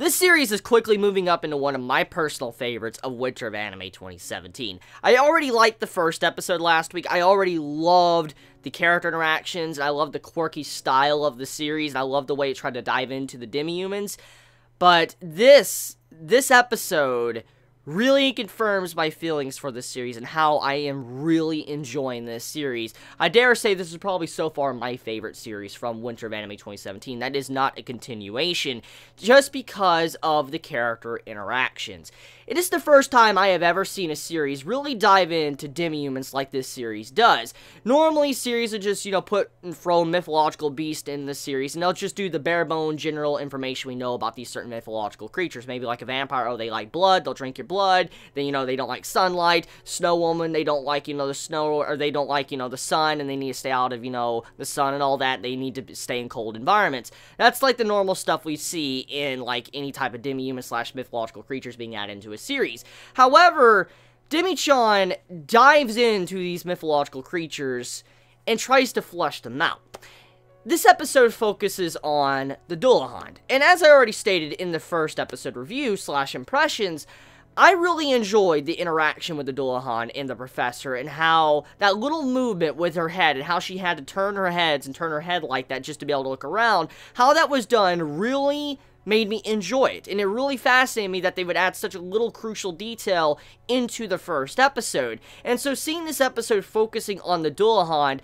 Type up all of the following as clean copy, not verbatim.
This series is quickly moving up into one of my personal favorites of Winter of Anime 2017. I already liked the first episode last week. I already loved the character interactions, and I love the quirky style of the series, and I love the way it tried to dive into the demi-humans. But this episode really confirms my feelings for this series and how I am really enjoying this series. I dare say this is probably so far my favorite series from Winter of Anime 2017. That is not a continuation, just because of the character interactions. It is the first time I have ever seen a series really dive into demi-humans like this series does. Normally, series would just, put and throw mythological beast in the series, and they'll just do the bare-bone general information we know about these certain mythological creatures. Maybe like a vampire, oh, they like blood, they'll drink your blood. Then, they don't like sunlight. Snow Woman, they don't like, the snow, or they don't like, the sun, and they need to stay out of, the sun and all that. They need to stay in cold environments. That's like the normal stuff we see in, like, any type of demi-human / mythological creatures being added into a series. However, Demi-chan dives into these mythological creatures and tries to flesh them out. This episode focuses on the Dullahan, and as I already stated in the first episode review / impressions, I really enjoyed the interaction with the Dullahan and the professor, and how that little movement with her head, and how she had to turn her head like that just to be able to look around, how that was done really made me enjoy it, and it really fascinated me that they would add such a little crucial detail into the first episode. And so seeing this episode focusing on the Dullahan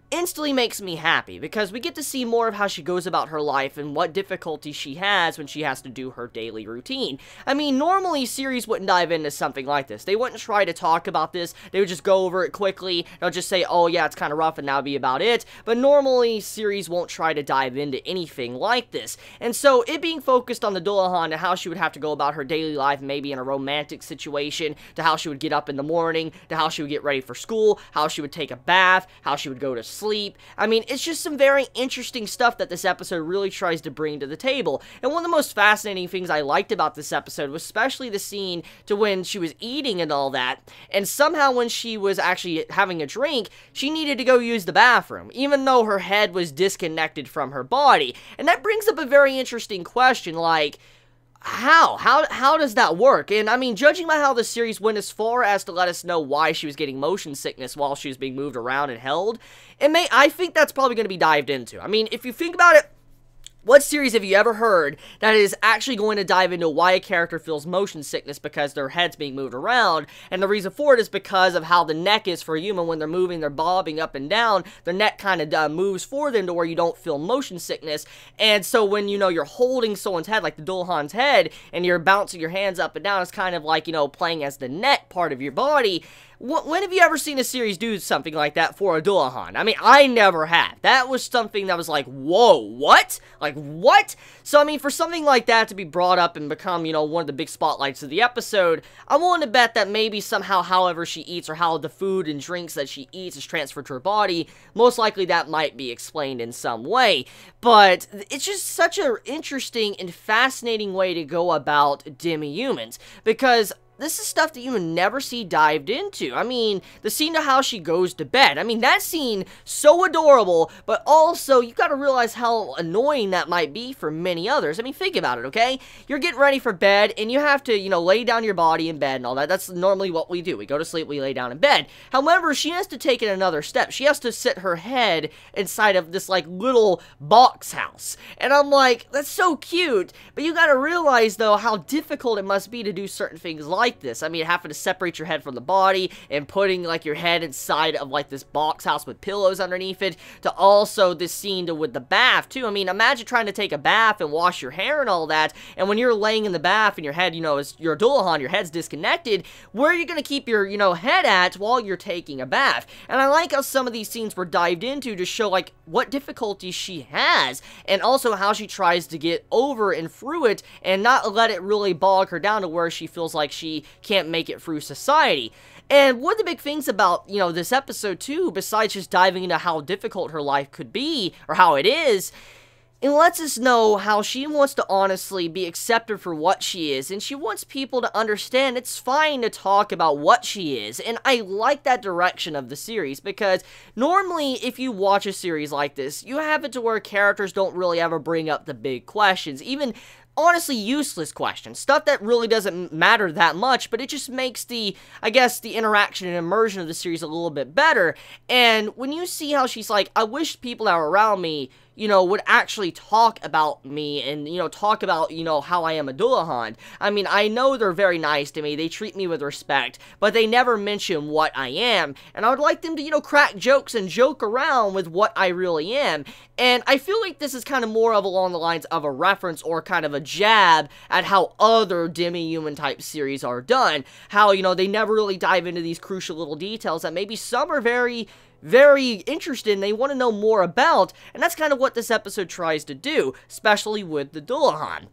instantly makes me happy, because we get to see more of how she goes about her life and what difficulties she has when she has to do her daily routine. I mean, normally series wouldn't dive into something like this. They wouldn't try to talk about this. They would just go over it quickly. They'll just say, oh yeah, it's kind of rough, and that'll be about it. But normally series won't try to dive into anything like this. And so it being focused on the Dullahan and how she would have to go about her daily life, maybe in a romantic situation, to how she would get up in the morning, to how she would get ready for school, how she would take a bath, how she would go to sleep. I mean, it's just some very interesting stuff that this episode really tries to bring to the table. And one of the most fascinating things I liked about this episode was especially the scene to when she was eating and all that, and somehow when she was actually having a drink, she needed to go use the bathroom, even though her head was disconnected from her body. And that brings up a very interesting question, like, How does that work? And I mean, judging by how the series went as far as to let us know why she was getting motion sickness while she was being moved around and held, I think that's probably going to be dived into. I mean, if you think about it, what series have you ever heard that is actually going to dive into why a character feels motion sickness because their head's being moved around? And the reason for it is because of how the neck is for a human. When they're moving, they're bobbing up and down, their neck kind of moves for them to where you don't feel motion sickness. And so when, you're holding someone's head, like the Dullahan's head, and you're bouncing your hands up and down, it's kind of like, playing as the neck part of your body. When have you ever seen a series do something like that for a Dullahan? I mean, I never have. That was something that was like, whoa, what? Like, what? So, I mean, for something like that to be brought up and become, one of the big spotlights of the episode, I'm willing to bet that maybe somehow, however she eats, or how the food and drinks that she eats is transferred to her body, most likely that might be explained in some way. But it's just such an interesting and fascinating way to go about demi-humans, because this is stuff that you would never see dived into. I mean, the scene to how she goes to bed. I mean, that scene, so adorable, but also, you gotta realize how annoying that might be for many others. I mean, think about it, okay? You're getting ready for bed, and you have to, lay down your body in bed and all that. That's normally what we do. We go to sleep, we lay down in bed. However, she has to take it another step. She has to sit her head inside of this, like, little box house. And I'm like, that's so cute, but you gotta realize, though, how difficult it must be to do certain things like this. I mean, having to separate your head from the body and putting like your head inside of like this box house with pillows underneath it, to also this scene with the bath too. I mean, imagine trying to take a bath and wash your hair and all that, and when you're laying in the bath and your head, is your Dullahan, your head's disconnected, where are you gonna keep your, head at while you're taking a bath? And I like how some of these scenes were dived into to show like what difficulties she has, and also how she tries to get over and through it and not let it really bog her down to where she feels like she can't make it through society. And one of the big things about, this episode too, besides just diving into how difficult her life could be, or how it is, it lets us know how she wants to honestly be accepted for what she is, and she wants people to understand it's fine to talk about what she is. And I like that direction of the series, because normally if you watch a series like this, you have it to where characters don't really ever bring up the big questions. Even honestly useless questions, stuff that really doesn't matter that much, but it just makes the, I guess, the interaction and immersion of the series a little bit better. And when you see how she's like, I wish people that were around me, you know, would actually talk about me and, you know, talk about, you know, how I am a Dullahan. I mean, I know they're very nice to me, they treat me with respect, but they never mention what I am, and I would like them to, you know, crack jokes and joke around with what I really am. And I feel like this is kind of more of along the lines of a reference or kind of a jab at how other demi-human type series are done. How, you know, they never really dive into these crucial little details that maybe some are very interested and they want to know more about, and that's kind of what this episode tries to do, especially with the Dullahan.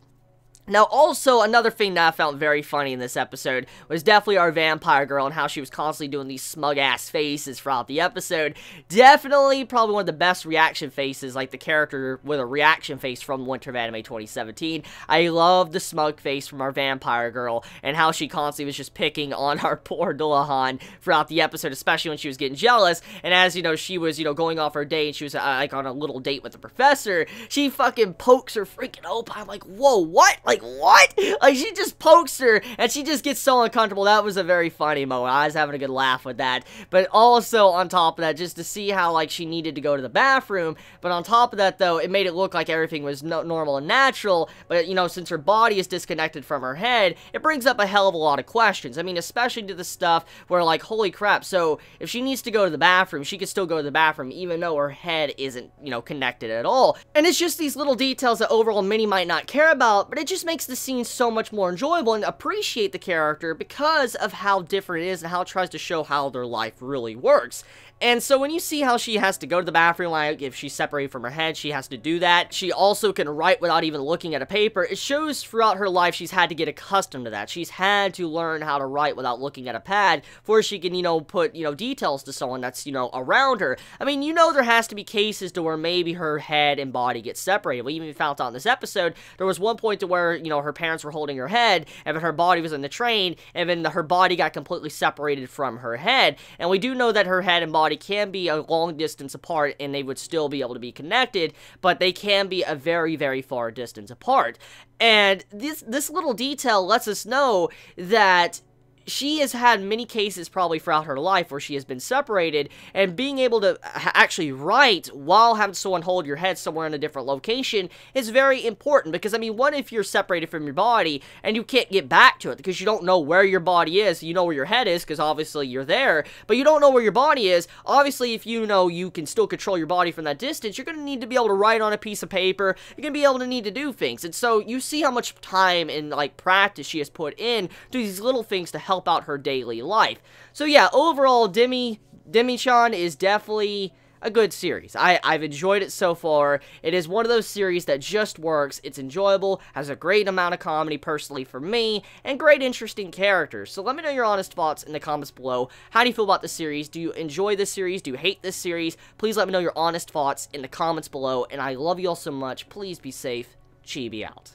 Now, also, another thing that I found very funny in this episode was definitely our vampire girl and how she was constantly doing these smug-ass faces throughout the episode. Definitely probably one of the best reaction faces, like the character with a reaction face from Winter of Anime 2017. I love the smug face from our vampire girl and how she constantly was just picking on our poor Dullahan throughout the episode, especially when she was getting jealous. And as, you know, she was, you know, going off her date and she was, like, on a little date with the professor, she fucking pokes her freaking open. I'm like, whoa, what? Like, what? Like, she just pokes her, and she just gets so uncomfortable. That was a very funny moment. I was having a good laugh with that. But also, on top of that, just to see how, like, she needed to go to the bathroom. But on top of that, though, it made it look like everything was normal and natural. But, you know, since her body is disconnected from her head, it brings up a hell of a lot of questions. I mean, especially to the stuff where, like, holy crap, so if she needs to go to the bathroom, she can still go to the bathroom, even though her head isn't, you know, connected at all. And it's just these little details that overall many might not care about, but it just makes the scene so much more enjoyable and appreciate the character because of how different it is and how it tries to show how their life really works. And so when you see how she has to go to the bathroom, like if she's separated from her head, she has to do that. She also can write without even looking at a paper. It shows throughout her life she's had to get accustomed to that. She's had to learn how to write without looking at a pad before she can, you know, put, you know, details to someone that's, you know, around her. I mean, you know, there has to be cases to where maybe her head and body get separated. We even found out in this episode, there was one point to where, you know, her parents were holding her head, and then her body was in the train, and then her body got completely separated from her head. And we do know that her head and body can be a long distance apart and they would still be able to be connected, but they can be a very, very far distance apart. And this little detail lets us know that she has had many cases probably throughout her life where she has been separated, and being able to actually write while having someone hold your head somewhere in a different location is very important, because, I mean, what if you're separated from your body and you can't get back to it because you don't know where your body is? You know where your head is because obviously you're there, but you don't know where your body is. Obviously, if you know you can still control your body from that distance, you're going to need to be able to write on a piece of paper. You're going to be able to need to do things, and so you see how much time and, like, practice she has put in to these little things to help out her daily life. So yeah, overall, Demi-chan is definitely a good series. I've enjoyed it so far. It is one of those series that just works. It's enjoyable, has a great amount of comedy personally for me, and great interesting characters. So let me know your honest thoughts in the comments below. How do you feel about the series? Do you enjoy this series? Do you hate this series? Please let me know your honest thoughts in the comments below, and I love you all so much. Please be safe. Chibi out.